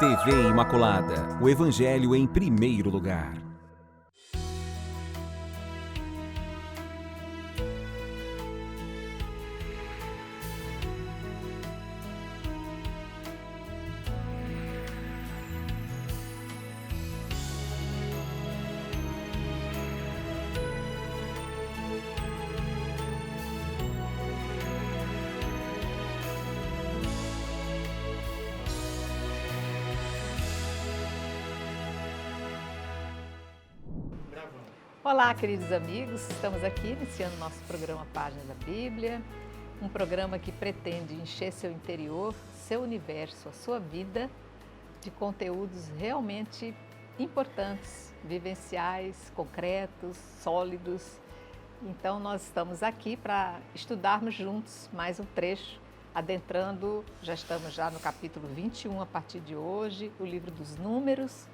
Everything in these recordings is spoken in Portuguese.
TV Imaculada, o Evangelho em primeiro lugar. Olá, queridos amigos, estamos aqui iniciando nosso programa Páginas da Bíblia, um programa que pretende encher seu interior, seu universo, a sua vida de conteúdos realmente importantes, vivenciais, concretos, sólidos. Então nós estamos aqui para estudarmos juntos mais um trecho, adentrando, já estamos no capítulo 21 a partir de hoje, o livro dos Números.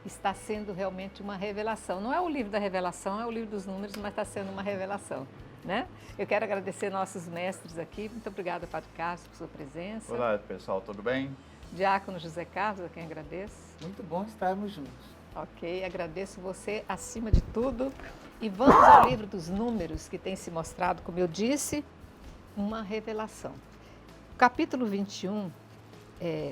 Está sendo realmente uma revelação. Não é o livro da revelação, é o livro dos números, mas está sendo uma revelação, né? Eu quero agradecer nossos mestres aqui. Muito obrigada, Padre Carlos, por sua presença. Olá, pessoal, tudo bem? Diácono José Carlos, a quem agradeço. Muito bom estarmos juntos. Ok, agradeço você acima de tudo. E vamos ao livro dos números, que tem se mostrado, como eu disse, uma revelação. O capítulo 21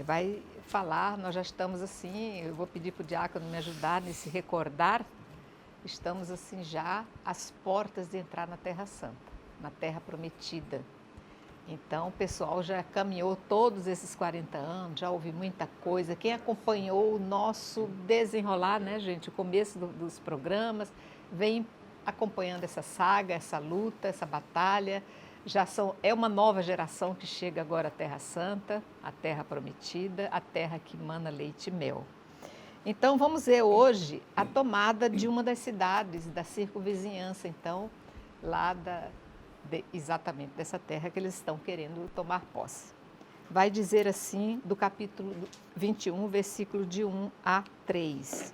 vai falar, nós já estamos assim, eu vou pedir para o diácono me ajudar nesse recordar, estamos assim já às portas de entrar na Terra Santa, na Terra Prometida. Então o pessoal já caminhou todos esses 40 anos, já ouvi muita coisa, quem acompanhou o nosso desenrolar, né gente, o começo dos programas, vem acompanhando essa saga, essa luta, essa batalha. É uma nova geração que chega agora à Terra Santa, a Terra Prometida, a terra que mana leite e mel. Então vamos ver hoje a tomada de uma das cidades da circunvizinhança, então, lá exatamente dessa terra que eles estão querendo tomar posse. Vai dizer assim, do capítulo 21, versículo de 1 a 3.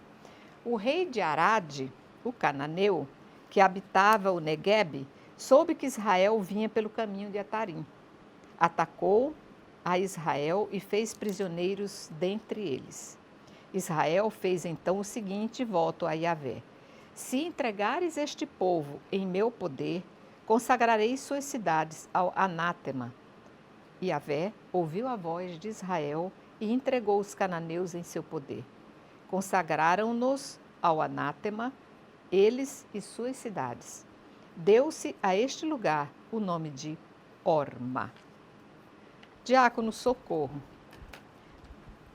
O rei de Arade, o cananeu, que habitava o Neguebe, soube que Israel vinha pelo caminho de Atarim. Atacou a Israel e fez prisioneiros dentre eles. Israel fez então o seguinte voto a Yahvé: se entregares este povo em meu poder, consagrarei suas cidades ao anátema. Yahvé ouviu a voz de Israel e entregou os cananeus em seu poder. Consagraram-nos ao anátema, eles e suas cidades. Deu-se a este lugar o nome de Horma. Diácono, socorro.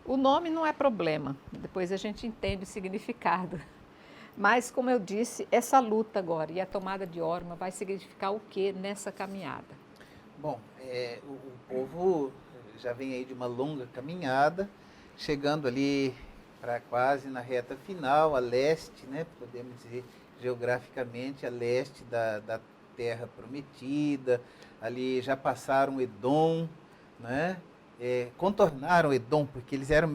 O nome não é problema, depois a gente entende o significado. Mas, como eu disse, essa luta agora e a tomada de Horma vai significar o que nessa caminhada? Bom, o povo já vem aí de uma longa caminhada, chegando ali para quase na reta final, a leste, né, podemos dizer, geograficamente a leste da Terra Prometida, ali já passaram Edom, né? Contornaram Edom, porque eles eram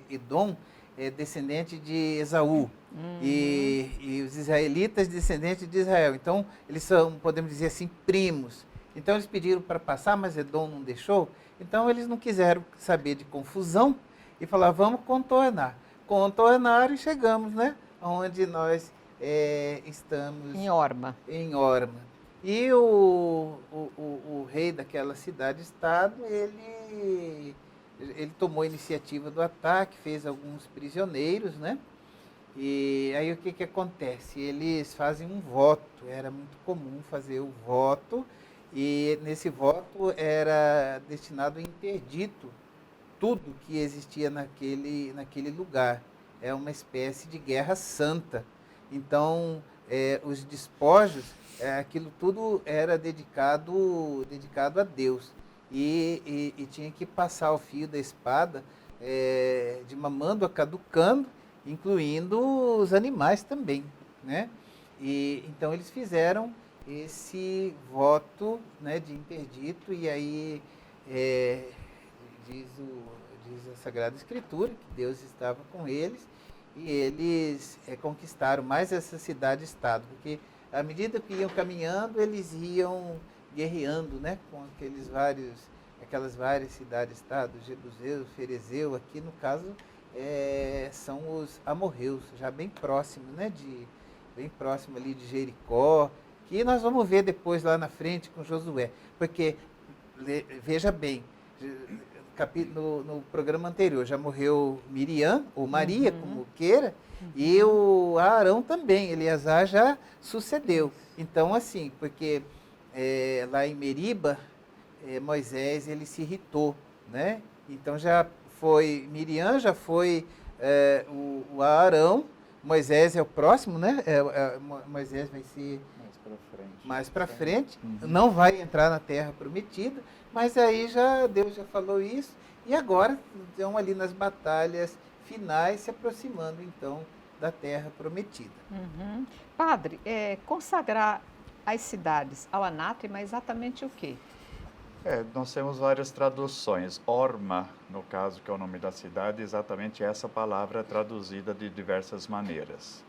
Edom descendente de Esaú, e os israelitas descendentes de Israel, então eles são, podemos dizer assim, primos. Então eles pediram para passar, mas Edom não deixou, então eles não quiseram saber de confusão e falaram, vamos contornar. Contornaram e chegamos, né, onde nós estamos em Horma. E o rei daquela cidade-estado, ele tomou a iniciativa do ataque, fez alguns prisioneiros, né? E aí o que acontece? Eles fazem um voto, era muito comum fazer o voto, e nesse voto era destinado a interdito tudo que existia naquele lugar. É uma espécie de guerra santa. Então, os despojos, aquilo tudo era dedicado a Deus. E tinha que passar o fio da espada de mamando a caducando, incluindo os animais também, né? E então eles fizeram esse voto, né, de interdito, e aí diz a Sagrada Escritura que Deus estava com eles, e eles conquistaram mais essa cidade-estado, porque à medida que iam caminhando, eles iam guerreando, né, com aqueles vários aquelas várias cidades-estados, Jebuseu, Ferezeu, aqui no caso são os amorreus, já bem próximo, né, bem próximo ali de Jericó, que nós vamos ver depois lá na frente com Josué, porque, veja bem, no programa anterior já morreu Miriam, ou Maria, como queira, e o Arão também, Eleazar já sucedeu. Então, assim, porque lá em Meriba, Moisés ele se irritou, né? Então já foi Miriam, já foi o Arão, Moisés é o próximo, né? Moisés vai ser mais para frente, não vai entrar na terra prometida, mas aí Deus já falou isso, e agora estão ali nas batalhas finais, se aproximando então da terra prometida. Uhum. Padre, consagrar as cidades ao anátema é exatamente o quê? Nós temos várias traduções. Orma, no caso, que é o nome da cidade, exatamente essa palavra é traduzida de diversas maneiras.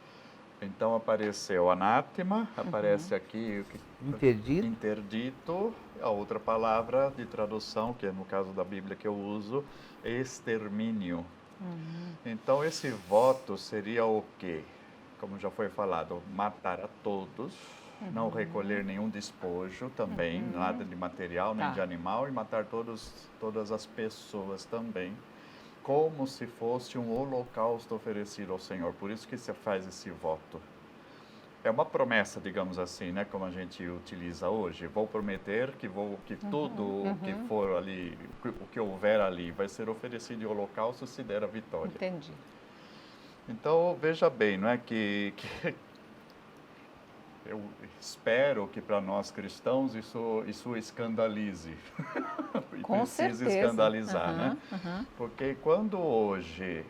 Então apareceu anátema, aparece aqui interdito, a outra palavra de tradução, que é no caso da Bíblia que eu uso, extermínio. Então esse voto seria o quê? Como já foi falado, matar a todos, não recolher nenhum despojo também, nada de material nem de animal, e matar todas as pessoas também, como se fosse um holocausto oferecido ao Senhor. Por isso que se faz esse voto. É uma promessa, digamos assim, né, como a gente utiliza hoje. Vou prometer que tudo o que for ali, o que houver ali, vai ser oferecido em holocausto se der a vitória. Entendi. Então, veja bem, não é que eu espero que para nós cristãos isso escandalize. E Com precisa certeza. escandalizar, né? Porque quando hoje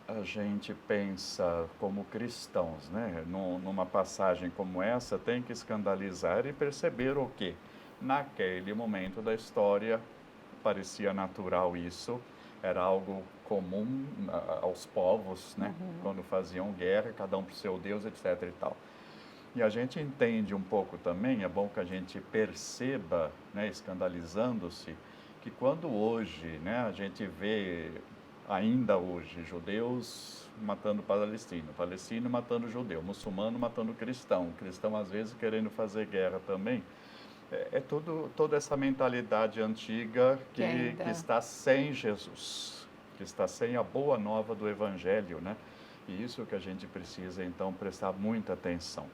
a gente pensa como cristãos, né? Numa passagem como essa, tem que escandalizar e perceber o que? Naquele momento da história parecia natural isso, era algo comum aos povos, né? Quando faziam guerra, cada um para o seu Deus, etc. e tal. E a gente entende um pouco também, é bom que a gente perceba, né, escandalizando-se, que quando hoje, né, a gente vê, ainda hoje, judeus matando palestino matando judeu, muçulmano matando cristão às vezes querendo fazer guerra também, toda essa mentalidade antiga que está sem Jesus, que está sem a boa nova do Evangelho, né? E isso que a gente precisa, então, prestar muita atenção.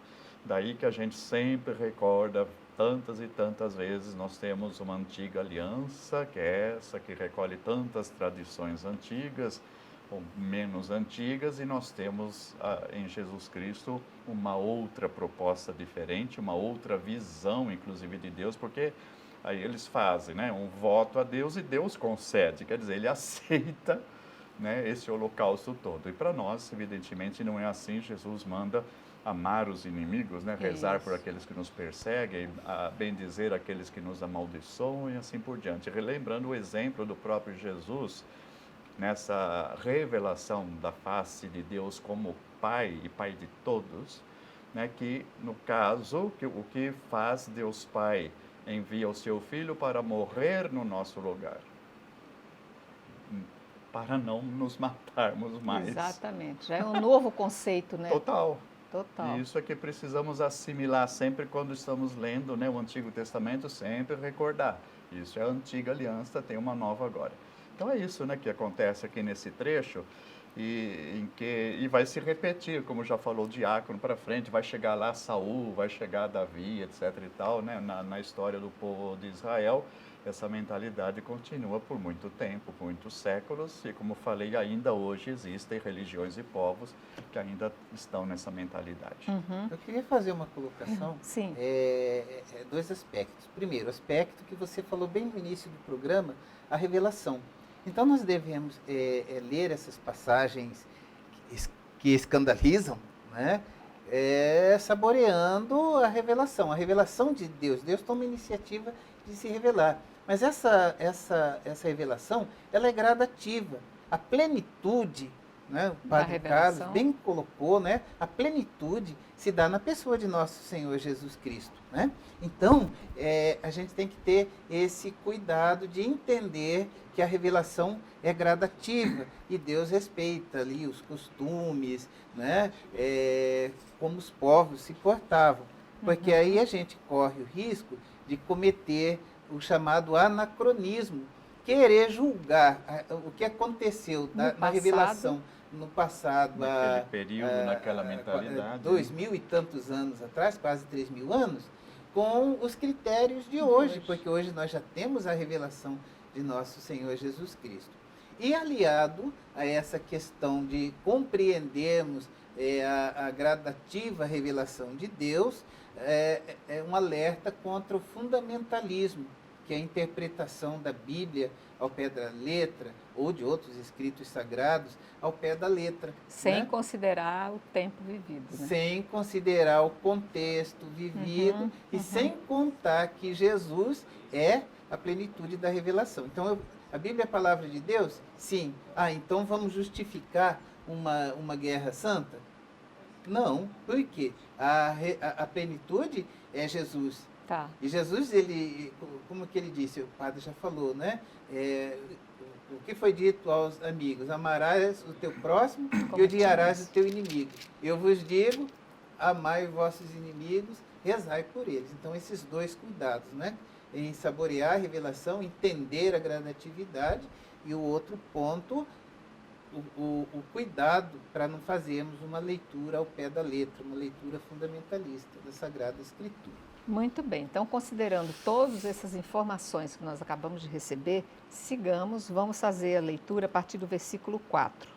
Daí que a gente sempre recorda, tantas e tantas vezes, nós temos uma antiga aliança, que é essa que recolhe tantas tradições antigas, ou menos antigas, e nós temos em Jesus Cristo uma outra proposta diferente, uma outra visão, inclusive, de Deus, porque aí eles fazem, né, um voto a Deus e Deus concede, quer dizer, ele aceita, né, esse holocausto todo. E para nós, evidentemente, não é assim. Jesus manda amar os inimigos, né, rezar por aqueles que nos perseguem, bendizer aqueles que nos amaldiçoam e assim por diante. Relembrando o exemplo do próprio Jesus, nessa revelação da face de Deus como Pai e Pai de todos, né, que no caso, o que faz Deus Pai? Envia o seu Filho para morrer no nosso lugar, para não nos matarmos mais. Exatamente, já é um novo conceito, né? Total. Total. E isso é que precisamos assimilar sempre quando estamos lendo, né, o Antigo Testamento, sempre recordar. Isso é a antiga aliança, tem uma nova agora. Então é isso, né, que acontece aqui nesse trecho e vai se repetir, como já falou o diácono para frente, vai chegar lá Saul, vai chegar Davi, etc. e tal, né, na história do povo de Israel. Essa mentalidade continua por muito tempo, por muitos séculos, e como falei, ainda hoje existem religiões e povos que ainda estão nessa mentalidade. Eu queria fazer uma colocação, Sim. Dois aspectos. Primeiro, o aspecto que você falou bem no início do programa, a revelação. Então nós devemos ler essas passagens que escandalizam, né? Saboreando a revelação de Deus. Deus toma a iniciativa de se revelar. Mas essa revelação, ela é gradativa. A plenitude né? O Padre revelação. Carlos bem colocou, né? A plenitude se dá na pessoa de nosso Senhor Jesus Cristo, né? Então, a gente tem que ter esse cuidado de entender que a revelação é gradativa e Deus respeita ali os costumes, né? Como os povos se portavam, porque aí a gente corre o risco de cometer o chamado anacronismo, querer julgar o que aconteceu na revelação no passado, naquele período, naquela mentalidade. 2000 e tantos anos atrás, quase 3000 anos, com os critérios de hoje, porque hoje nós já temos a revelação de nosso Senhor Jesus Cristo. E aliado a essa questão de compreendermos a gradativa revelação de Deus, é um alerta contra o fundamentalismo, que é a interpretação da Bíblia ao pé da letra, ou de outros escritos sagrados ao pé da letra. Sem né? considerar o tempo vivido. Né? Sem considerar o contexto vivido e sem contar que Jesus é a plenitude da revelação. Então, a Bíblia é a palavra de Deus? Sim. Então vamos justificar uma guerra santa? Não. Por quê? A plenitude é Jesus. Tá. E Jesus, como que ele disse, o padre já falou, né? O que foi dito aos amigos? Amarás o teu próximo e odiarás o teu inimigo. Eu vos digo, amai os vossos inimigos, rezai por eles. Então, esses dois cuidados, né? Em saborear a revelação, entender a gradatividade, e o outro ponto, o cuidado para não fazermos uma leitura ao pé da letra, uma leitura fundamentalista da Sagrada Escritura. Muito bem, então considerando todas essas informações que nós acabamos de receber, vamos fazer a leitura a partir do versículo 4.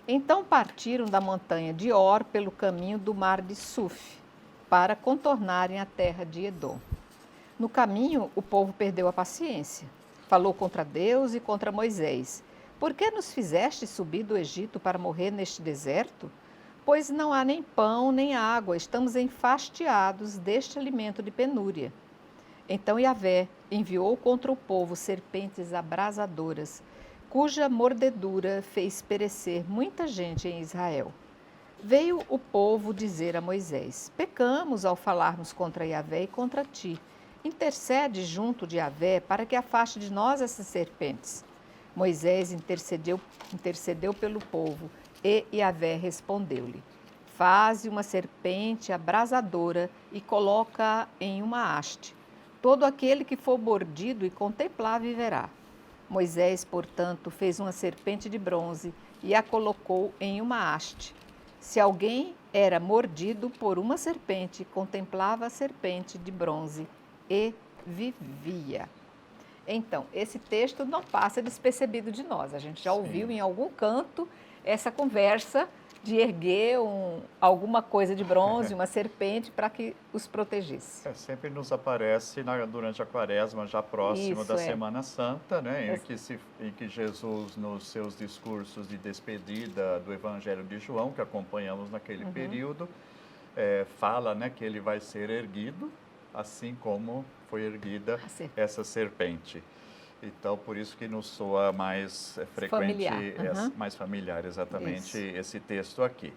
Então partiram da montanha de Or pelo caminho do mar de Suf, para contornarem a terra de Edom. No caminho, o povo perdeu a paciência, falou contra Deus e contra Moisés. Por que nos fizeste subir do Egito para morrer neste deserto? Pois não há nem pão nem água, estamos enfastiados deste alimento de penúria. Então Yahvé enviou contra o povo serpentes abrasadoras, cuja mordedura fez perecer muita gente em Israel. Veio o povo dizer a Moisés: pecamos ao falarmos contra Yahvé e contra ti. Intercede junto de Yahvé para que afaste de nós essas serpentes. Moisés intercedeu pelo povo. E Yahvé respondeu-lhe: faze uma serpente abrasadora e coloca-a em uma haste. Todo aquele que for mordido e contemplar viverá. Moisés, portanto, fez uma serpente de bronze e a colocou em uma haste. Se alguém era mordido por uma serpente, contemplava a serpente de bronze e vivia. Então, esse texto não passa despercebido de nós. A gente já ouviu em algum canto essa conversa de erguer alguma coisa de bronze, uma serpente, para que os protegesse. Sempre nos aparece durante a quaresma, já próximo da Semana Santa, né, em que Jesus, nos seus discursos de despedida do Evangelho de João, que acompanhamos naquele período, fala, né, que ele vai ser erguido, assim como foi erguida essa serpente. Então, por isso que nos soa mais frequente, mais familiar, exatamente, esse texto aqui.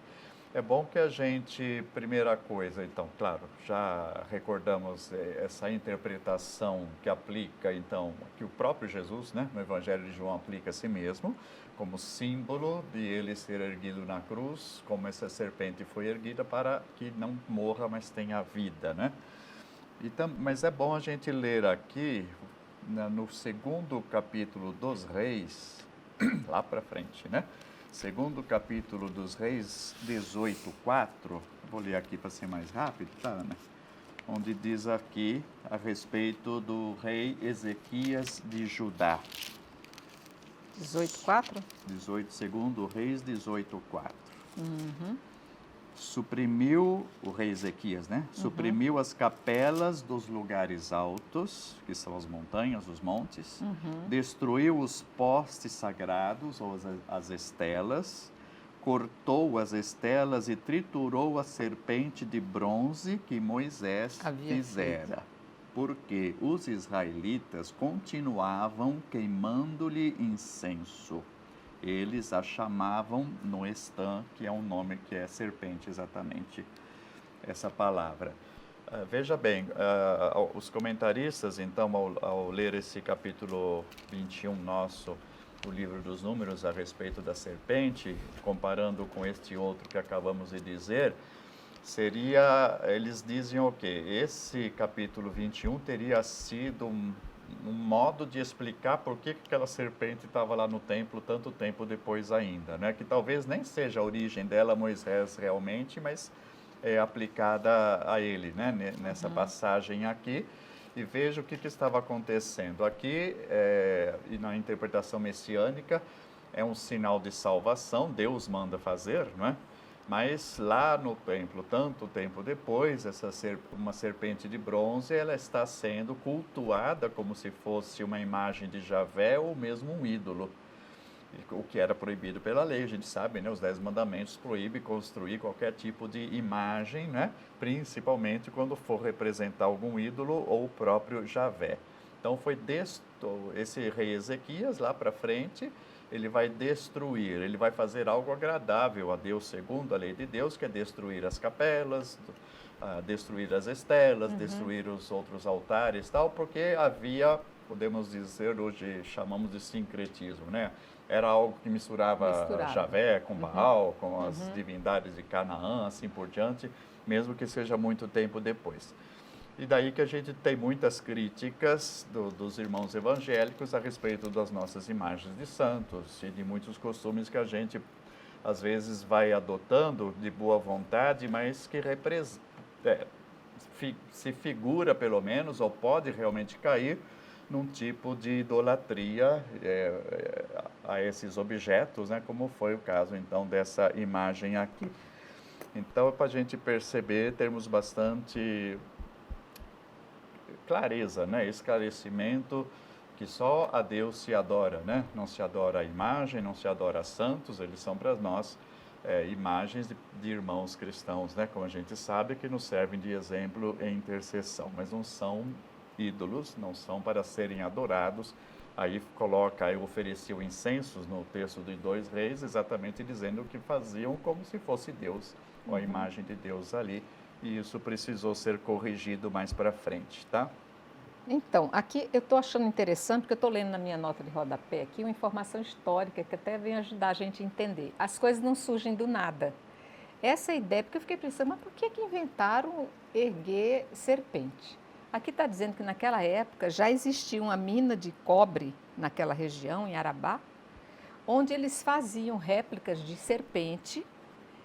É bom que a gente, primeira coisa, então, claro, já recordamos essa interpretação que aplica, então, que o próprio Jesus, né, no Evangelho de João, aplica a si mesmo, como símbolo de ele ser erguido na cruz, como essa serpente foi erguida para que não morra, mas tenha vida, né? Mas é bom a gente ler aqui, no segundo capítulo dos Reis, lá para frente, né? Segundo capítulo dos Reis, 18:4, vou ler aqui para ser mais rápido, tá, Ana? Onde diz aqui a respeito do rei Ezequias de Judá. 18:4? Segundo Reis 18:4. Suprimiu, o rei Ezequias, né? Suprimiu as capelas dos lugares altos, que são as montanhas, os montes. Destruiu os postes sagrados, ou as estelas. Cortou as estelas e triturou a serpente de bronze que Moisés fizera. Porque os israelitas continuavam queimando-lhe incenso. eles a chamavam Noestã, que é um nome que é serpente exatamente, essa palavra. Veja bem, os comentaristas, então, ao ler esse capítulo 21 nosso, do livro dos Números, a respeito da serpente, comparando com este outro que acabamos de dizer, eles dizem o quê? Esse capítulo 21 teria sido um modo de explicar por que aquela serpente estava lá no templo tanto tempo depois ainda, né? Que talvez nem seja a origem dela Moisés realmente, mas é aplicada a ele, né? Nessa passagem aqui. E veja o que estava acontecendo. Aqui, e na interpretação messiânica, é um sinal de salvação, Deus manda fazer, não é? Mas lá no templo, tanto tempo depois, uma serpente de bronze, ela está sendo cultuada como se fosse uma imagem de Javé ou mesmo um ídolo. O que era proibido pela lei, a gente sabe, né? Os 10 mandamentos proíbem construir qualquer tipo de imagem, né? Principalmente quando for representar algum ídolo ou o próprio Javé. Então esse rei Ezequias, lá para frente, ele vai destruir, ele vai fazer algo agradável a Deus segundo a lei de Deus, que é destruir as capelas, destruir as estelas, destruir os outros altares, tal, porque havia, podemos dizer, hoje chamamos de sincretismo, né? Era algo que misturava Javé com Baal, com as divindades de Canaã, assim por diante, mesmo que seja muito tempo depois. E daí que a gente tem muitas críticas dos irmãos evangélicos a respeito das nossas imagens de santos e de muitos costumes que a gente, às vezes, vai adotando de boa vontade, mas que se figura, pelo menos, ou pode realmente cair num tipo de idolatria a esses objetos, né, como foi o caso, então, dessa imagem aqui. Então, para a gente perceber, termos bastante clareza, né, esclarecimento, que só a Deus se adora, né? Não se adora a imagem, não se adora a santos, eles são para nós imagens de irmãos cristãos, né? Como a gente sabe, que nos servem de exemplo em intercessão, mas não são ídolos, não são para serem adorados. Aí ofereciam incensos no texto de 2 Reis, exatamente dizendo que faziam como se fosse Deus, ou a imagem de Deus ali, e isso precisou ser corrigido mais para frente, tá? Então, aqui eu estou achando interessante, porque eu estou lendo na minha nota de rodapé aqui uma informação histórica que até vem ajudar a gente a entender. As coisas não surgem do nada. Essa ideia, porque eu fiquei pensando, mas por que inventaram erguer serpente? Aqui está dizendo que naquela época já existia uma mina de cobre naquela região, em Arabá, onde eles faziam réplicas de serpente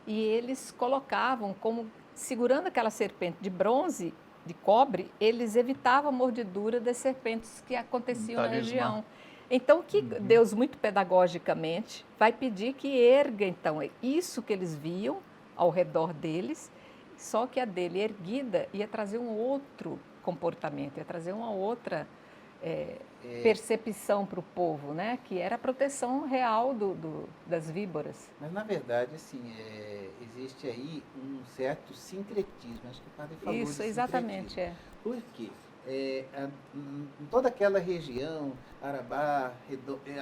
e eles colocavam como, segurando aquela serpente de bronze, de cobre, eles evitavam a mordidura das serpentes que aconteciam na região. Então, que Deus, muito pedagogicamente, vai pedir que erga, então, isso que eles viam ao redor deles, só que a dele erguida ia trazer um outro comportamento, ia trazer uma outra percepção para o povo, né? Que era a proteção real das víboras. Mas, na verdade, assim, existe aí um certo sincretismo. Acho que o padre falou isso, exatamente, Por quê? Em toda aquela região, Arabá,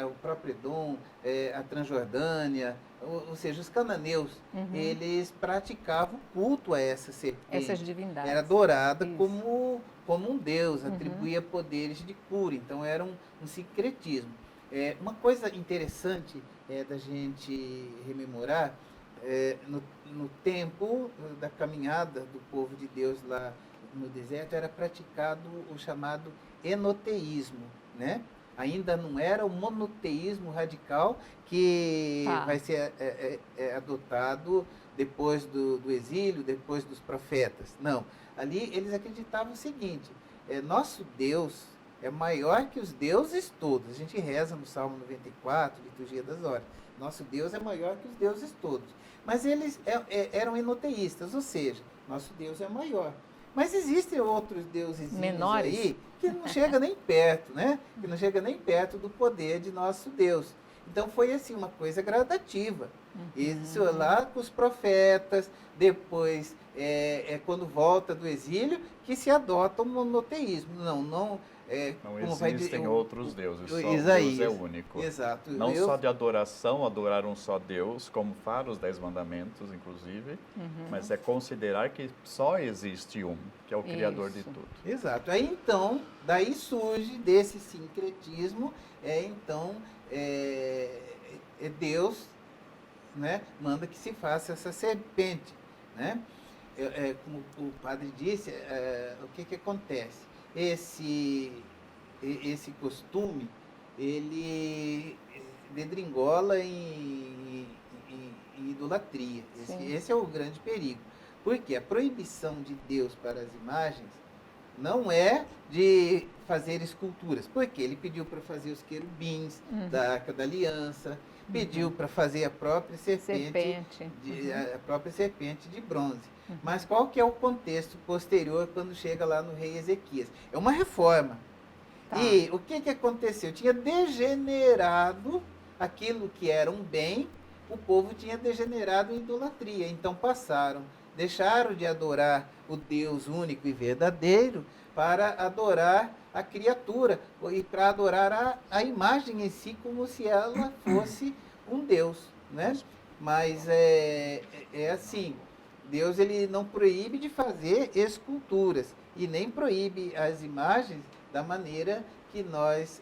o próprio Edom, a Transjordânia, ou seja, os cananeus, eles praticavam culto a essa serpente. Essas divindades. Era adorada como um deus, atribuía poderes de cura. Então, era um sincretismo. Uma coisa interessante da gente rememorar, no tempo da caminhada do povo de Deus lá no deserto, era praticado o chamado enoteísmo, né? Ainda não era o monoteísmo radical que vai ser adotado depois do exílio, depois dos profetas. Não, ali eles acreditavam o seguinte, nosso Deus é maior que os deuses todos. A gente reza no Salmo 94, Liturgia das Horas. Nosso Deus é maior que os deuses todos. Mas eles eram enoteístas, ou seja, nosso Deus é maior. Mas existem outros deuses menores aí que não chega nem perto, né? Que não chega nem perto do poder de nosso Deus. Então foi assim uma coisa gradativa. Isso lá com os profetas, depois quando volta do exílio, que se adota o monoteísmo. Não como vai existem dizer, outros deuses, só Isaías. Deus é único. Exato. Não só de adoração, adorar um só Deus, como fala os 10 mandamentos, inclusive, mas é considerar que só existe um, que é o Criador de tudo. Exato. Aí então, daí surge desse sincretismo, então, Deus, né, manda que se faça essa serpente, né? Como o padre disse, o que acontece? Esse costume, ele dedringola em idolatria. Esse é o grande perigo. Porque a proibição de Deus para as imagens não é de fazer esculturas. Porque ele pediu para fazer os querubins da Arca da Aliança, pediu para fazer a própria serpente. A própria serpente de bronze. Mas qual que é o contexto posterior quando chega lá no rei Ezequias? É uma reforma. Tá. E o que aconteceu? Tinha degenerado aquilo que era um bem, o povo tinha degenerado em idolatria. Então deixaram de adorar o Deus único e verdadeiro para adorar a criatura e para adorar a imagem em si como se ela fosse um Deus, né? Mas é assim, Deus ele não proíbe de fazer esculturas e nem proíbe as imagens da maneira que nós,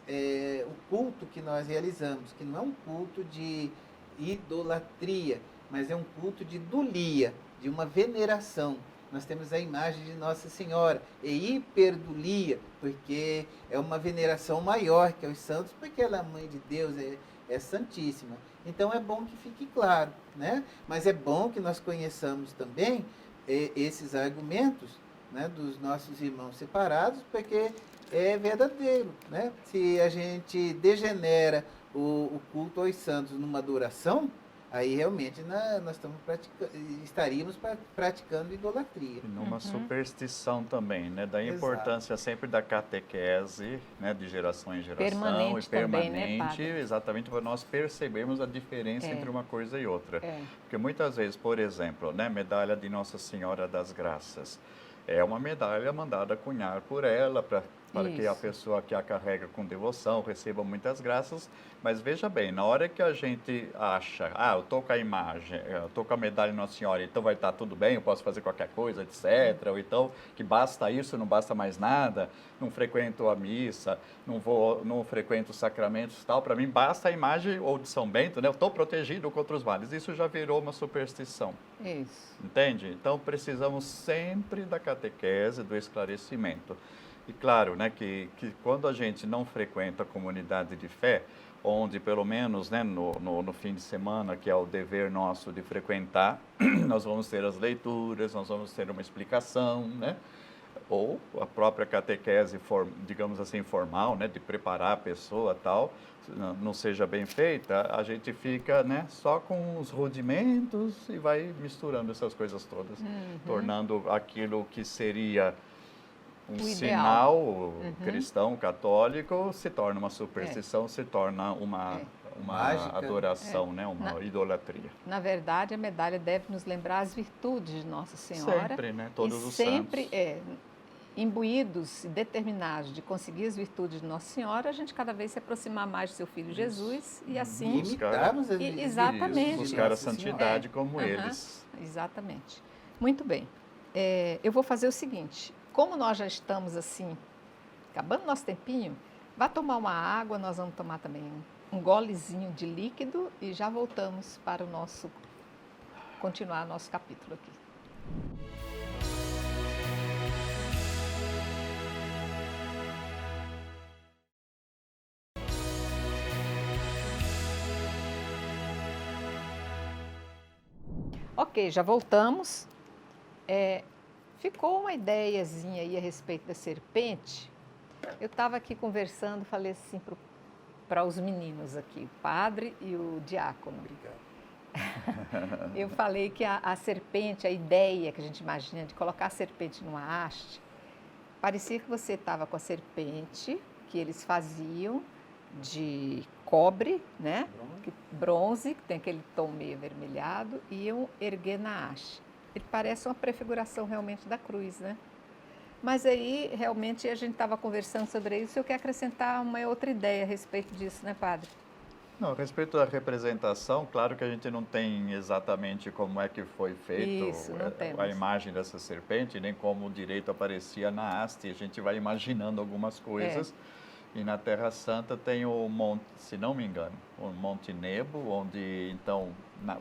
o culto que nós realizamos, que não é um culto de idolatria, mas é um culto de dulia, de uma veneração. Nós temos a imagem de Nossa Senhora, e hiperdulia, porque é uma veneração maior que aos santos, porque ela é mãe de Deus, é santíssima. Então é bom que fique claro, né? Mas é bom que nós conheçamos também esses argumentos, né, dos nossos irmãos separados, porque é verdadeiro, né? Se a gente degenera o culto aos santos numa adoração, aí realmente nós estaríamos praticando idolatria. E numa superstição também, né? Da importância sempre da catequese, né? De geração em geração, permanente e permanente, também, né, padre? Exatamente para nós percebermos a diferença entre uma coisa e outra. Porque muitas vezes, por exemplo, né? Medalha de Nossa Senhora das Graças, é uma medalha mandada cunhar por ela para que a pessoa que a carrega com devoção receba muitas graças. Mas veja bem, na hora que a gente acha, eu estou com a imagem, eu estou com a medalha de Nossa Senhora, então vai estar tudo bem, eu posso fazer qualquer coisa, etc. Ou então que basta isso, não basta mais nada, não frequento a missa, não frequento os sacramentos e tal, para mim basta a imagem ou de São Bento, né? Eu estou protegido contra os males. Isso já virou uma superstição. Isso. Entende? Então precisamos sempre da catequese, do esclarecimento. E claro, né, que quando a gente não frequenta a comunidade de fé, onde pelo menos, né, no fim de semana, que é o dever nosso de frequentar, nós vamos ter as leituras, nós vamos ter uma explicação, né, ou a própria catequese, digamos assim, formal, né, de preparar a pessoa tal, não seja bem feita, a gente fica, né, só com os rudimentos e vai misturando essas coisas todas, tornando aquilo que seria um sinal cristão, católico, se torna uma superstição, se torna uma adoração, né? Uma idolatria. Na verdade, a medalha deve nos lembrar as virtudes de Nossa Senhora. Sempre, né? Todos os sempre santos. Imbuídos e determinados de conseguir as virtudes de Nossa Senhora, a gente cada vez se aproximar mais do seu Filho Jesus e assim... imitarmos as virtudes. Exatamente. Buscar a santidade como eles. Exatamente. Muito bem. Eu vou fazer o seguinte... Como nós já estamos assim, acabando nosso tempinho, vá tomar uma água, nós vamos tomar também um golezinho de líquido e já voltamos para continuar nosso capítulo aqui. Ok, já voltamos. Ficou uma ideiazinha aí a respeito da serpente. Eu estava aqui conversando, falei assim para os meninos aqui, o padre e o diácono. Obrigado. Eu falei que a serpente, a ideia que a gente imagina de colocar a serpente numa haste, parecia que você estava com a serpente, que eles faziam de cobre, né? Bronze, que tem aquele tom meio avermelhado, e iam erguer na haste. Ele parece uma prefiguração realmente da cruz, né? Mas aí, realmente, a gente estava conversando sobre isso, eu quero acrescentar uma outra ideia a respeito disso, né, padre? Não, a respeito da representação, claro que a gente não tem exatamente como é que foi feito Isso, não a temos. imagem dessa serpente, nem como direito aparecia na haste. A gente vai imaginando algumas coisas. E na Terra Santa tem o monte, se não me engano, o Monte Nebo, onde então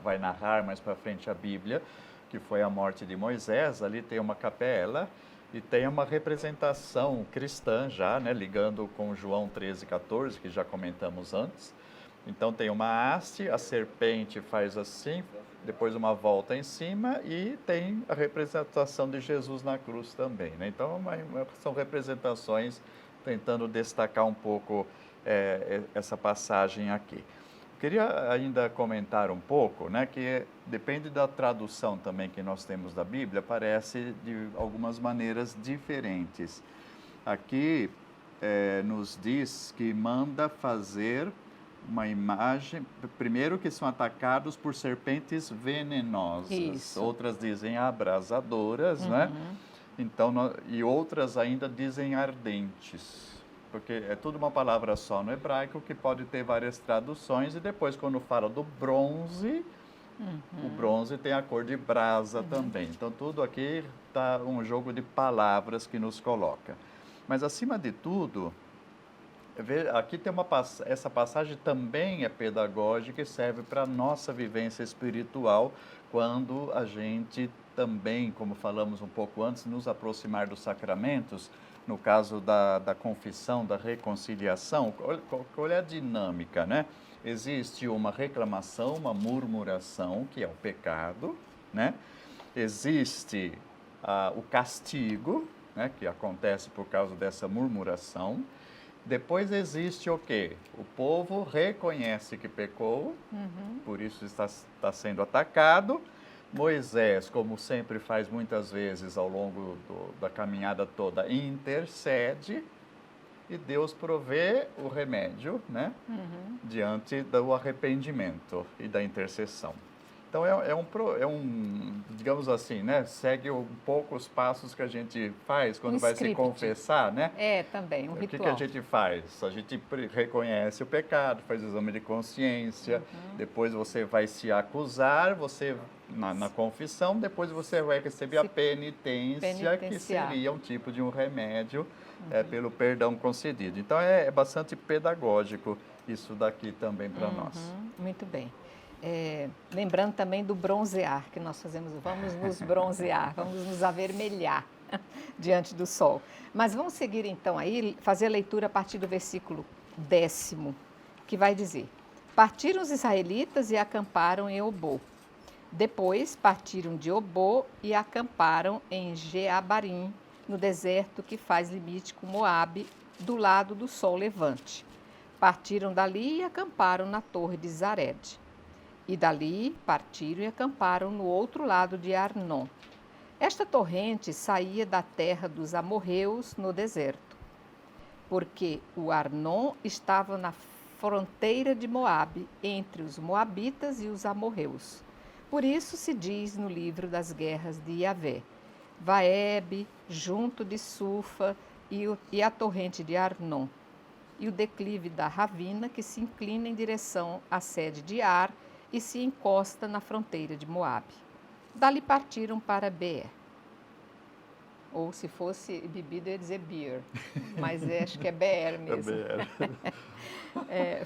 vai narrar mais para frente a Bíblia, que foi a morte de Moisés. Ali tem uma capela e tem uma representação cristã já, né, ligando com João 13:14, que já comentamos antes. Então tem uma haste, a serpente faz assim, depois uma volta em cima e tem a representação de Jesus na cruz também, né? Então são representações tentando destacar um pouco essa passagem aqui. Queria ainda comentar um pouco, né, que depende da tradução também que nós temos da Bíblia, aparece de algumas maneiras diferentes. Aqui nos diz que manda fazer uma imagem, primeiro que são atacados por serpentes venenosas, Isso. outras dizem abrasadoras, né? Então, e outras ainda dizem ardentes, porque é tudo uma palavra só no hebraico que pode ter várias traduções, e depois quando fala do bronze, o bronze tem a cor de brasa também. Então tudo aqui está um jogo de palavras que nos coloca. Mas acima de tudo, aqui tem essa passagem também é pedagógica e serve para a nossa vivência espiritual, quando a gente também, como falamos um pouco antes, nos aproximar dos sacramentos, no caso da confissão, da reconciliação. Olha a dinâmica, né? Existe uma reclamação, uma murmuração, que é o pecado, né? Existe o castigo, né, que acontece por causa dessa murmuração. Depois existe o quê? O povo reconhece que pecou, por isso está sendo atacado. Moisés, como sempre faz muitas vezes ao longo da caminhada toda, intercede e Deus provê o remédio, né? Diante do arrependimento e da intercessão. Então digamos assim, né? Segue um pouco os passos que a gente faz quando vai se confessar, né? É, também, um O ritual. que a gente faz? A gente reconhece o pecado, faz o exame de consciência, depois você vai se acusar, você na confissão, depois você vai receber a penitência, que seria um tipo de um remédio pelo perdão concedido. Então é bastante pedagógico isso daqui também para nós. Muito bem. Lembrando também do bronzear, que nós fazemos, vamos nos bronzear, vamos nos avermelhar diante do sol. Mas vamos seguir então aí, fazer a leitura a partir do versículo 10º, que vai dizer: Partiram os israelitas e acamparam em Obô. Depois partiram de Obô e acamparam em Jeabarim, no deserto que faz limite com Moabe, do lado do sol levante. Partiram dali e acamparam na torre de Zared. E dali partiram e acamparam no outro lado de Arnon. Esta torrente saía da terra dos amorreus no deserto, porque o Arnon estava na fronteira de Moabe, entre os moabitas e os amorreus. Por isso se diz no livro das guerras de Iavé: Vaebe, junto de Sufa, e a torrente de Arnon, e o declive da Ravina, que se inclina em direção à sede de Ar e se encosta na fronteira de Moabe. Dali partiram para Beer. Ou se fosse bebida, eu ia dizer beer, mas acho que é Beer mesmo.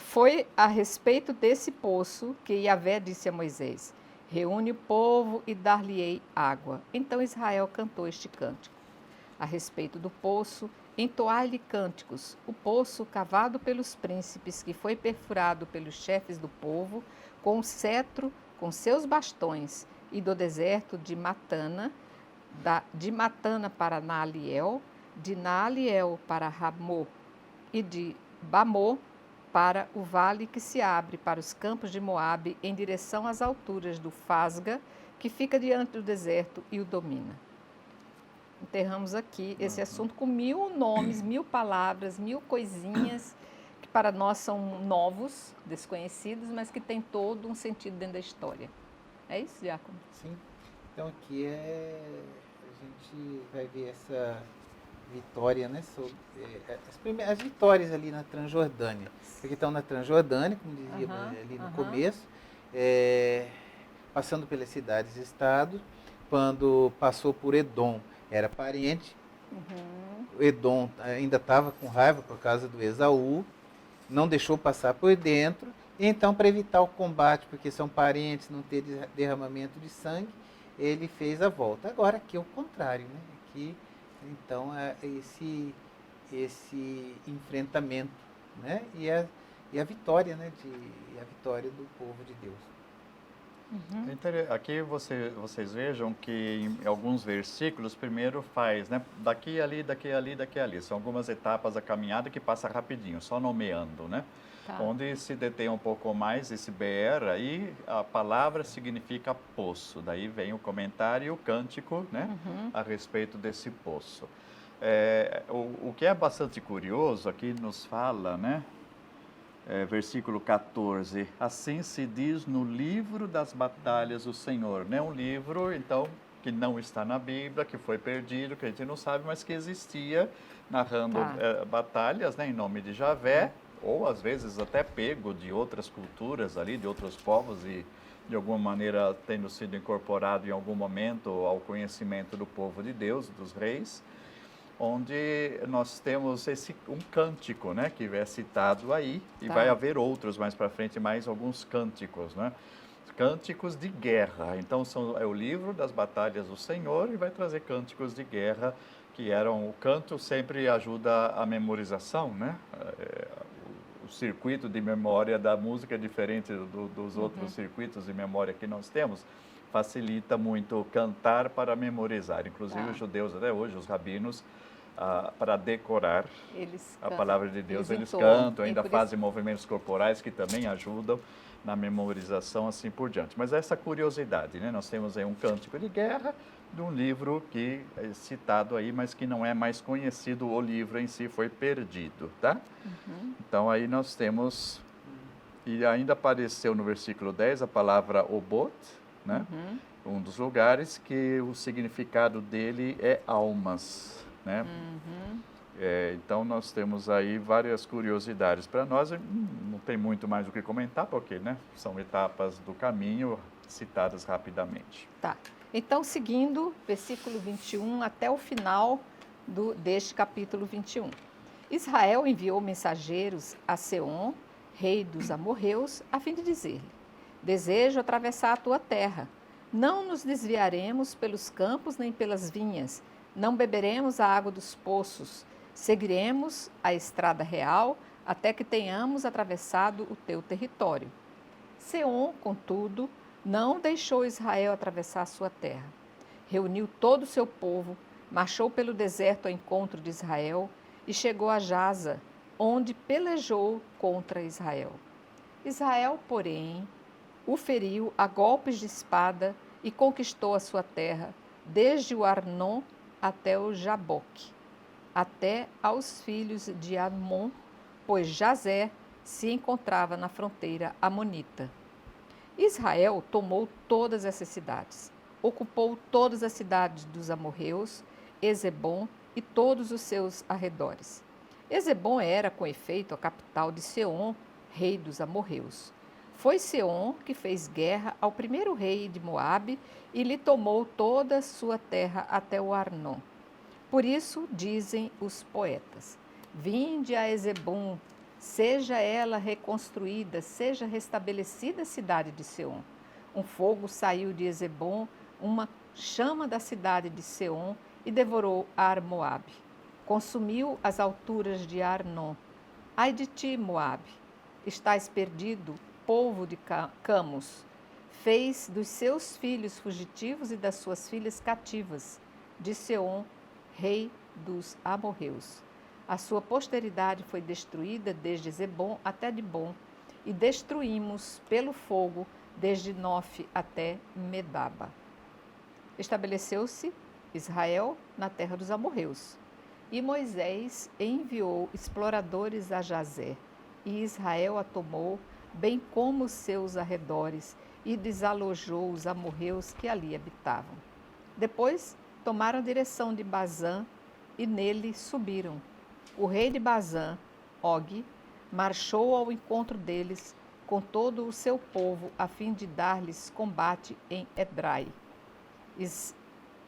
Foi a respeito desse poço que Iavé disse a Moisés: Reúne o povo e dar-lhe-ei água. Então Israel cantou este cântico. A respeito do poço, entoai-lhe cânticos. O poço cavado pelos príncipes, que foi perfurado pelos chefes do povo, com o cetro, com seus bastões, e do deserto de Matana, de Matana para Naaliel, de Naaliel para Ramô, e de Bamô para o vale que se abre para os campos de Moabe, em direção às alturas do Fasga, que fica diante do deserto e o domina. Enterramos aqui esse assunto com 1000 nomes, 1000 palavras, 1000 coisinhas que para nós são novos, desconhecidos, mas que tem todo um sentido dentro da história. É isso, Diácono? Sim. Então aqui a gente vai ver Vitória, né? Sobre, as vitórias ali na Transjordânia. Porque estão na Transjordânia, como dizia ali no começo, passando pelas cidades-estado. Quando passou por Edom, era parente. Edom ainda estava com raiva por causa do Esaú, não deixou passar por dentro. Então, para evitar o combate, porque são parentes, não ter derramamento de sangue, ele fez a volta. Agora aqui é o contrário, né? Aqui, então, é esse enfrentamento, né? E a vitória, né? A vitória do povo de Deus. Aqui vocês vejam que em alguns versículos primeiro faz, né? Daqui, ali, daqui, ali, daqui, ali. São algumas etapas da caminhada que passa rapidinho, só nomeando, né? Tá. Onde se detém um pouco mais esse BR, aí a palavra significa poço. Daí vem o comentário e o cântico, né? A respeito desse poço. O que é bastante curioso, aqui nos fala, né? Versículo 14, assim se diz no livro das batalhas do Senhor, né? Um livro, então, que não está na Bíblia, que foi perdido, que a gente não sabe, mas que existia, narrando batalhas, né? Em nome de Javé, ou às vezes até pego de outras culturas ali, de outros povos e de alguma maneira tendo sido incorporado em algum momento ao conhecimento do povo de Deus, dos reis, onde nós temos um cântico, né, que é citado aí, e vai haver outros mais para frente, mais alguns cânticos, né? Cânticos de guerra. Então é o livro das batalhas do Senhor e vai trazer cânticos de guerra, que eram, o canto sempre ajuda a memorização, né? O circuito de memória da música é diferente dos outros circuitos de memória que nós temos. Facilita muito cantar para memorizar. Inclusive os judeus até hoje, os rabinos, para decorar a palavra de Deus, eles cantam, ainda fazem movimentos corporais que também ajudam na memorização, assim por diante. Mas essa curiosidade, né? Nós temos aí um cântico de guerra de um livro que é citado aí, mas que não é mais conhecido, o livro em si foi perdido, tá? Então aí nós temos, e ainda apareceu no versículo 10 a palavra obot, né? Um dos lugares que o significado dele é almas, né? Então nós temos aí várias curiosidades para nós, não tem muito mais o que comentar, porque, né, são etapas do caminho citadas rapidamente. Tá. Então, seguindo, versículo 21 até o final deste capítulo 21. Israel enviou mensageiros a Seom, rei dos amorreus, a fim de dizer-lhe: desejo atravessar a tua terra. Não nos desviaremos pelos campos nem pelas vinhas, não beberemos a água dos poços, seguiremos a estrada real até que tenhamos atravessado o teu território. Seom, contudo, não deixou Israel atravessar a sua terra. Reuniu todo o seu povo, marchou pelo deserto ao encontro de Israel e chegou a Jaza, onde pelejou contra Israel. Israel, porém, o feriu a golpes de espada e conquistou a sua terra, desde o Arnon até o Jaboque, até aos filhos de Amon, pois Jazer se encontrava na fronteira amonita. Israel tomou todas essas cidades, ocupou todas as cidades dos amorreus, Ezebom e todos os seus arredores. Ezebom era, com efeito, a capital de Seom, rei dos amorreus. Foi Seom que fez guerra ao primeiro rei de Moabe e lhe tomou toda a sua terra até o Arnon. Por isso, dizem os poetas: vinde a Ezebom, seja ela reconstruída, seja restabelecida a cidade de Seom. Um fogo saiu de Ezebom, uma chama da cidade de Seom e devorou Ar-Moabe. Consumiu as alturas de Arnon. Ai de ti, Moabe, estás perdido, povo de Camus. Fez dos seus filhos fugitivos e das suas filhas cativas, de Seom, rei dos amorreus. A sua posteridade foi destruída desde Zebom até Dibom, e destruímos pelo fogo desde Nof até Medaba. Estabeleceu-se Israel na terra dos amorreus, e Moisés enviou exploradores a Jazer, e Israel a tomou, bem como os seus arredores, e desalojou os amorreus que ali habitavam. Depois tomaram a direção de Bazã e nele subiram. O rei de Bazã, Og, marchou ao encontro deles com todo o seu povo, a fim de dar-lhes combate em Edrai.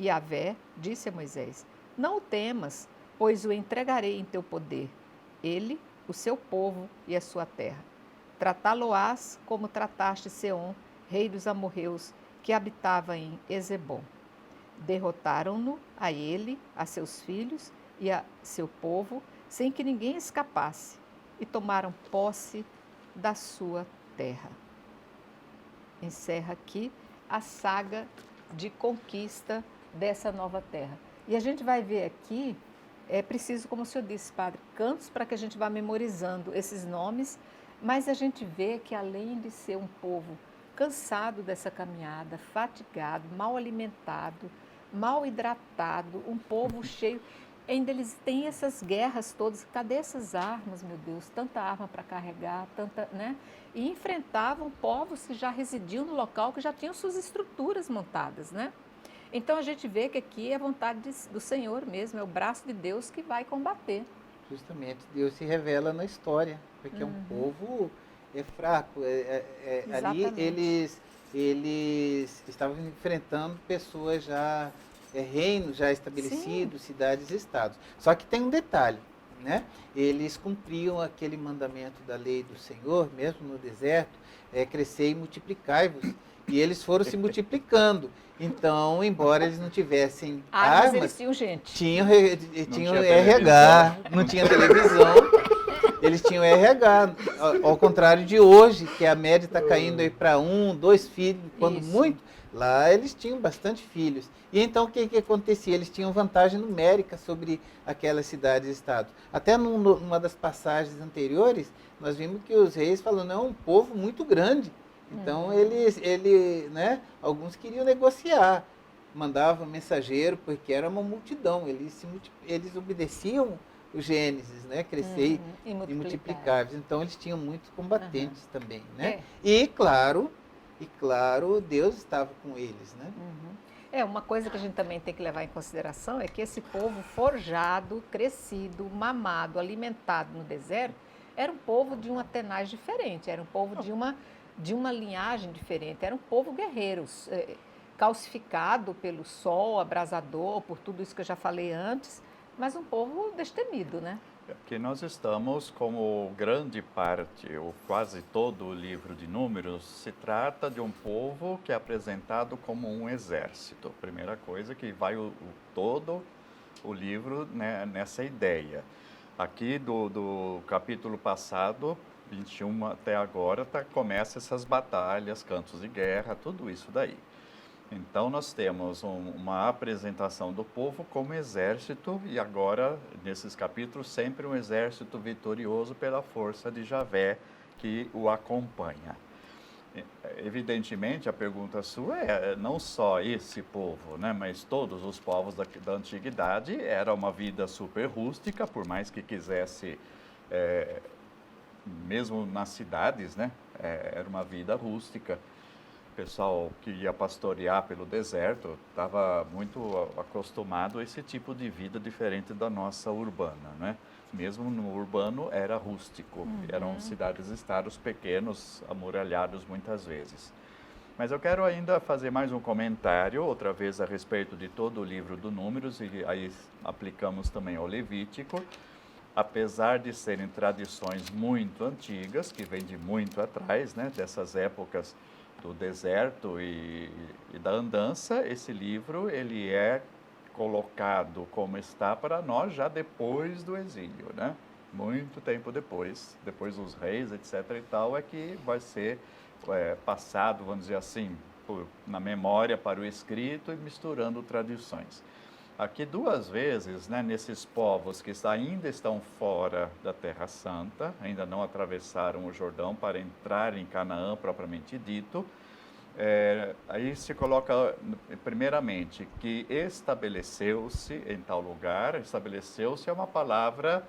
Yahvé disse a Moisés: Não o temas, pois o entregarei em teu poder, ele, o seu povo e a sua terra. Tratá-lo-ás como trataste Seom, rei dos amorreus, que habitava em Ezebom. Derrotaram-no a ele, a seus filhos e a seu povo, sem que ninguém escapasse, e tomaram posse da sua terra. Encerra aqui a saga de conquista dessa nova terra. E a gente vai ver aqui, é preciso, como o senhor disse, padre, cantos para que a gente vá memorizando esses nomes, mas a gente vê que além de ser um povo cansado dessa caminhada, fatigado, mal alimentado, mal hidratado, um povo cheio, ainda eles têm essas guerras todas. Cadê essas armas, meu Deus? Tanta arma para carregar, tanta, né? E enfrentavam povos que já residiam no local, que já tinham suas estruturas montadas, né? Então a gente vê que aqui é a vontade do Senhor mesmo, é o braço de Deus que vai combater. Justamente, Deus se revela na história, porque é um povo fraco. Ali Exatamente. eles estavam enfrentando pessoas já, reinos já estabelecidos, cidades e estados. Só que tem um detalhe, né? Eles cumpriam aquele mandamento da lei do Senhor, mesmo no deserto, crescer e multiplicai-vos. E eles foram se multiplicando. Então, embora eles não tivessem armas, eles tinham gente. Tinham tinha RH, não tinha televisão, eles tinham RH. Ao contrário de hoje, que a média está caindo aí para 1, 2 filhos, quando Isso. muito, lá eles tinham bastante filhos. E então o que acontecia? Eles tinham vantagem numérica sobre aquelas cidades e estados. Até numa das passagens anteriores, nós vimos que os reis falando, é um povo muito grande. Então, né, alguns queriam negociar, mandavam mensageiro, porque era uma multidão, eles obedeciam o Gênesis, né, crescer e multiplicar. Então, eles tinham muitos combatentes também, né? E claro, Deus estava com eles, né? Uma coisa que a gente também tem que levar em consideração é que esse povo forjado, crescido, mamado, alimentado no deserto, era um povo de uma tenaz diferente, era um povo de uma linhagem diferente, era um povo guerreiro, calcificado pelo sol, abrasador, por tudo isso que eu já falei antes, mas um povo destemido, né? Que nós estamos, como grande parte, ou quase todo o livro de Números, se trata de um povo que é apresentado como um exército. Primeira coisa que vai todo o livro, né, nessa ideia. Aqui do capítulo passado, 21 até agora, começa essas batalhas, cantos de guerra, tudo isso daí. Então, nós temos uma apresentação do povo como exército, e agora, nesses capítulos, sempre um exército vitorioso pela força de Javé que o acompanha. Evidentemente, a pergunta sua é não só esse povo, né, mas todos os povos da antiguidade, era uma vida super rústica, por mais que quisesse, mesmo nas cidades, né, era uma vida rústica. O pessoal que ia pastorear pelo deserto estava muito acostumado a esse tipo de vida diferente da nossa urbana, né? Mesmo no urbano era rústico, eram cidades-estados pequenos, amuralhados muitas vezes. Mas eu quero ainda fazer mais um comentário, outra vez a respeito de todo o livro do Números, e aí aplicamos também ao Levítico. Apesar de serem tradições muito antigas, que vêm de muito atrás, né, dessas épocas do deserto e da andança, esse livro ele é colocado como está para nós já depois do exílio, né? Muito tempo depois dos reis, etc. e tal, é que vai ser passado, vamos dizer assim, na memória para o escrito e misturando tradições. Aqui 2 vezes, né, nesses povos que ainda estão fora da Terra Santa, ainda não atravessaram o Jordão para entrar em Canaã propriamente dito, aí se coloca, primeiramente, que estabeleceu-se em tal lugar. Estabeleceu-se é uma palavra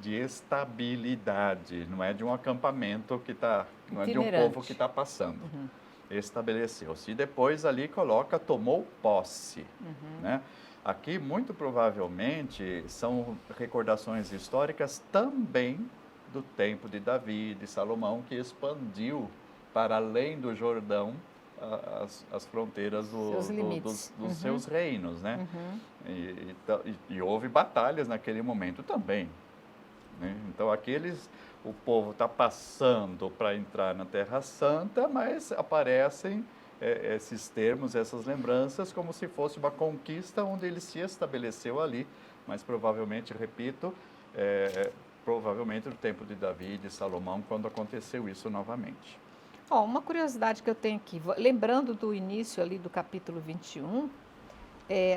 de estabilidade, não é de um acampamento não é de um povo que está passando. Estabeleceu-se. E depois ali coloca tomou posse, né? Aqui, muito provavelmente, são recordações históricas também do tempo de Davi, de Salomão, que expandiu para além do Jordão as fronteiras Seus limites. dos seus reinos, né? Uhum. E houve batalhas naquele momento também, né? Então, o povo está passando para entrar na Terra Santa, mas aparecem esses termos, essas lembranças, como se fosse uma conquista onde ele se estabeleceu ali, mas provavelmente, repito, provavelmente no tempo de Davi e de Salomão, quando aconteceu isso novamente. Ó, uma curiosidade que eu tenho aqui, lembrando do início ali do capítulo 21,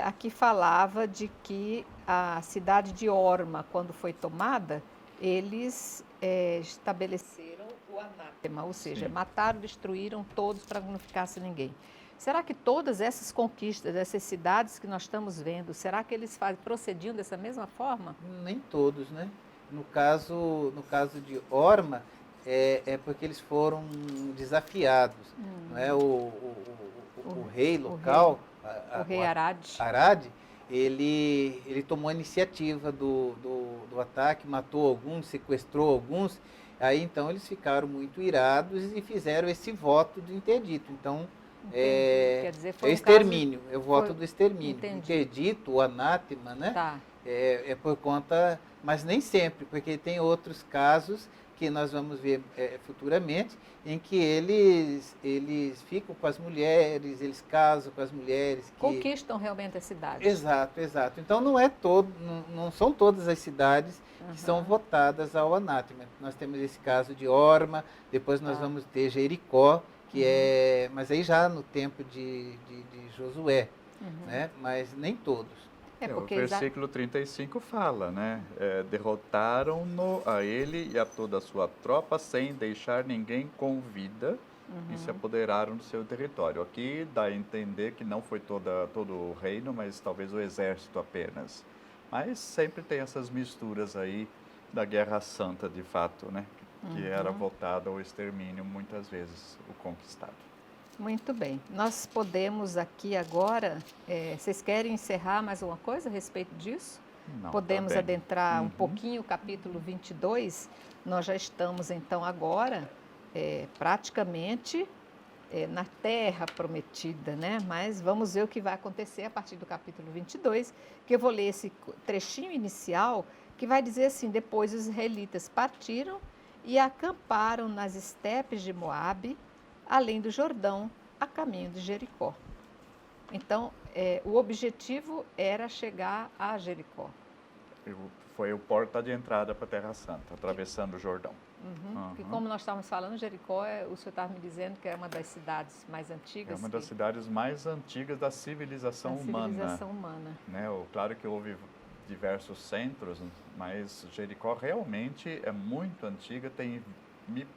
aqui falava de que a cidade de Orma, quando foi tomada, eles estabeleceram o anátema, ou seja, Sim. mataram, destruíram todos para que não ficasse ninguém. Será que todas essas conquistas, essas cidades que nós estamos vendo, será que eles procediam dessa mesma forma? Nem todos, né? No caso de Orma, é porque eles foram desafiados. Não é? O rei local, O rei Arad. Arad, ele tomou a iniciativa do ataque, matou alguns, sequestrou alguns. Aí então eles ficaram muito irados e fizeram esse voto de interdito. Então Quer dizer, foi é um extermínio, caso... é o voto foi... do extermínio. Entendi. Interdito, o anátema, né? Tá. É por conta, mas nem sempre, porque tem outros casos que nós vamos ver futuramente, em que eles ficam com as mulheres, eles casam com as mulheres. Conquistam realmente a cidade. Exato, exato. Então não são todas as cidades que são votadas ao anátema. Nós temos esse caso de Orma, depois nós vamos ter Jericó, que mas aí já no tempo de Josué, né? Mas nem todos. O versículo 35 fala, né? Derrotaram-no a ele e a toda a sua tropa sem deixar ninguém com vida e se apoderaram do seu território. Aqui dá a entender que não foi todo o reino, mas talvez o exército apenas. Mas sempre tem essas misturas aí da Guerra Santa, de fato, né? Que era voltada ao extermínio, muitas vezes, o conquistado. Muito bem. Nós podemos aqui agora, vocês querem encerrar mais alguma coisa a respeito disso? Não, podemos tá bem. adentrar um pouquinho o capítulo 22. Nós já estamos, então, agora, praticamente na Terra Prometida, né? Mas vamos ver o que vai acontecer a partir do capítulo 22, que eu vou ler esse trechinho inicial, que vai dizer assim: depois os israelitas partiram e acamparam nas estepes de Moabe, além do Jordão, a caminho de Jericó. Então, o objetivo era chegar a Jericó. Foi o porta de entrada para a Terra Santa, atravessando o Jordão. Porque como nós estávamos falando, Jericó, o senhor estava me dizendo que é uma das cidades mais antigas. É uma das cidades mais antigas da civilização humana. Civilização humana. Né? Claro que houve diversos centros, mas Jericó realmente é muito antiga, tem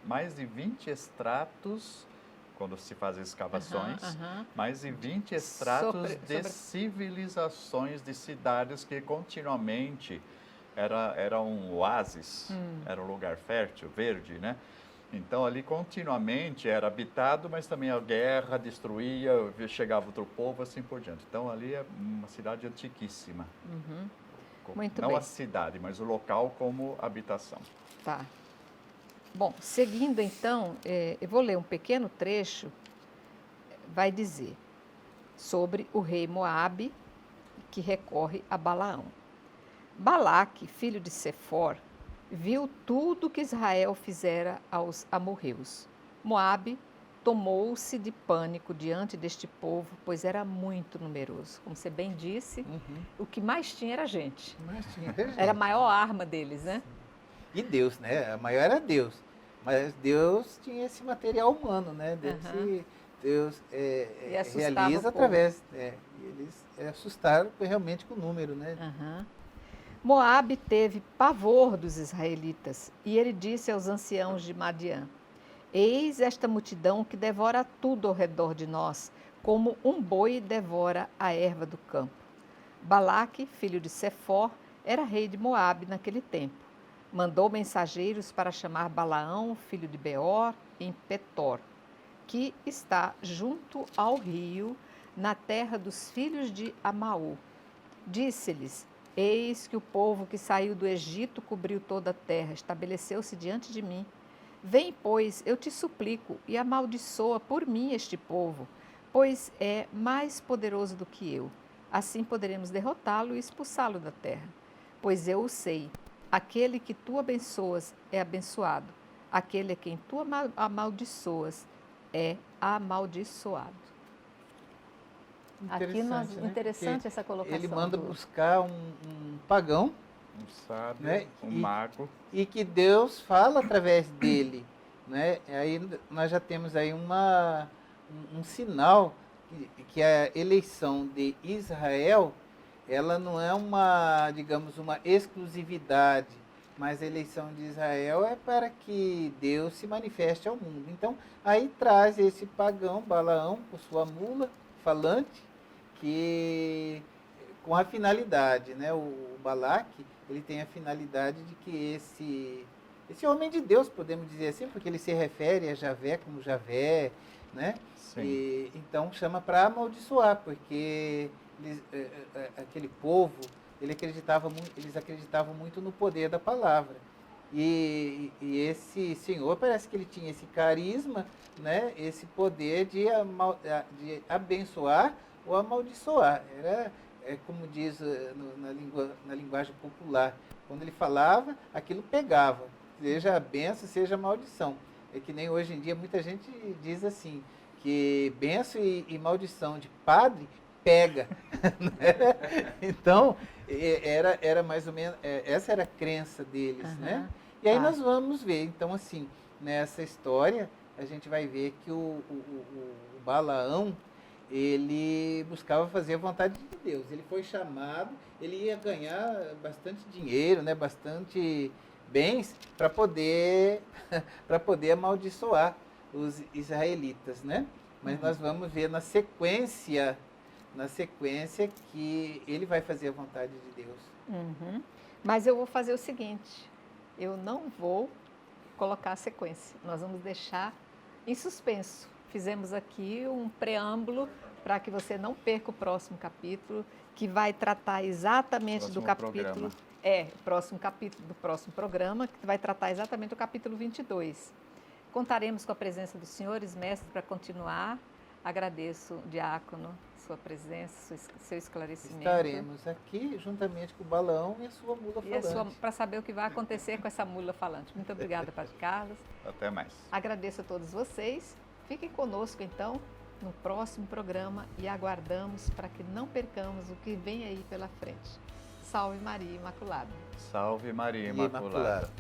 mais de 20 estratos, quando se fazem escavações, mais de 20 estratos de civilizações, de cidades que continuamente era um oásis, era um lugar fértil, verde, né? Então ali continuamente era habitado, mas também a guerra destruía, chegava outro povo, assim por diante. Então ali é uma cidade antiquíssima. Muito não bem. a cidade, mas o local como habitação. Tá. Bom, seguindo então, eu vou ler um pequeno trecho, vai dizer sobre o rei Moabe, que recorre a Balaão. Balaque, filho de Sefor, viu tudo que Israel fizera aos amorreus. Moabe tomou-se de pânico diante deste povo, pois era muito numeroso. Como você bem disse, o que mais tinha era gente. Era a maior arma deles, né? E Deus, né? A maior era Deus. Mas Deus tinha esse material humano, né? Deus realiza através. Eles assustaram realmente com o número, né? Moabe teve pavor dos israelitas e ele disse aos anciãos de Madiã: eis esta multidão que devora tudo ao redor de nós, como um boi devora a erva do campo. Balaque, filho de Sefor, era rei de Moabe naquele tempo. Mandou mensageiros para chamar Balaão, filho de Beor, em Petor, que está junto ao rio, na terra dos filhos de Amaú. Disse-lhes: Eis que o povo que saiu do Egito cobriu toda a terra, estabeleceu-se diante de mim. Vem, pois, eu te suplico, e amaldiçoa por mim este povo, pois é mais poderoso do que eu. Assim poderemos derrotá-lo e expulsá-lo da terra. Pois eu o sei, aquele que tu abençoas é abençoado, aquele a quem tu amaldiçoas é amaldiçoado. Aqui nós, né? interessante Porque essa colocação. ele manda buscar um pagão, Um sábio, né? um mago. E que Deus fala através dele, né? Aí nós já temos aí um sinal que a eleição de Israel, ela não é uma, digamos, uma exclusividade, mas a eleição de Israel é para que Deus se manifeste ao mundo. Então, aí traz esse pagão, Balaão, com sua mula falante, que com a finalidade, né? O Balaque, ele tem a finalidade de que esse homem de Deus, podemos dizer assim, porque ele se refere a Javé como Javé, né? Sim. E, então chama para amaldiçoar, porque aquele povo, eles acreditavam muito no poder da palavra. E esse senhor, parece que ele tinha esse carisma, né? Esse poder de abençoar ou amaldiçoar. Como diz na linguagem popular, quando ele falava, aquilo pegava, seja a benção, seja a maldição. É que nem hoje em dia muita gente diz assim, que benção e maldição de padre pega. Né? Então, era mais ou menos, essa era a crença deles, né? E aí nós vamos ver, então assim, nessa história, a gente vai ver que o Balaão, ele buscava fazer a vontade de Deus. Ele foi chamado, ele ia ganhar bastante dinheiro, né, bastante bens para poder amaldiçoar os israelitas, né? Mas nós vamos ver na sequência que ele vai fazer a vontade de Deus. Uhum. Mas eu vou fazer o seguinte, eu não vou colocar a sequência, nós vamos deixar em suspenso. Fizemos aqui um preâmbulo para que você não perca o próximo capítulo, que vai tratar exatamente do capítulo... próximo capítulo do próximo programa, que vai tratar exatamente do capítulo 22. Contaremos com a presença dos senhores mestres para continuar. Agradeço, diácono, sua presença, seu esclarecimento. Estaremos aqui juntamente com o Balaão e a sua mula falante. Para saber o que vai acontecer com essa mula falante. Muito obrigada, Padre Carlos. Até mais. Agradeço a todos vocês. Fiquem conosco, então, no próximo programa e aguardamos para que não percamos o que vem aí pela frente. Salve Maria Imaculada. Salve Maria Imaculada.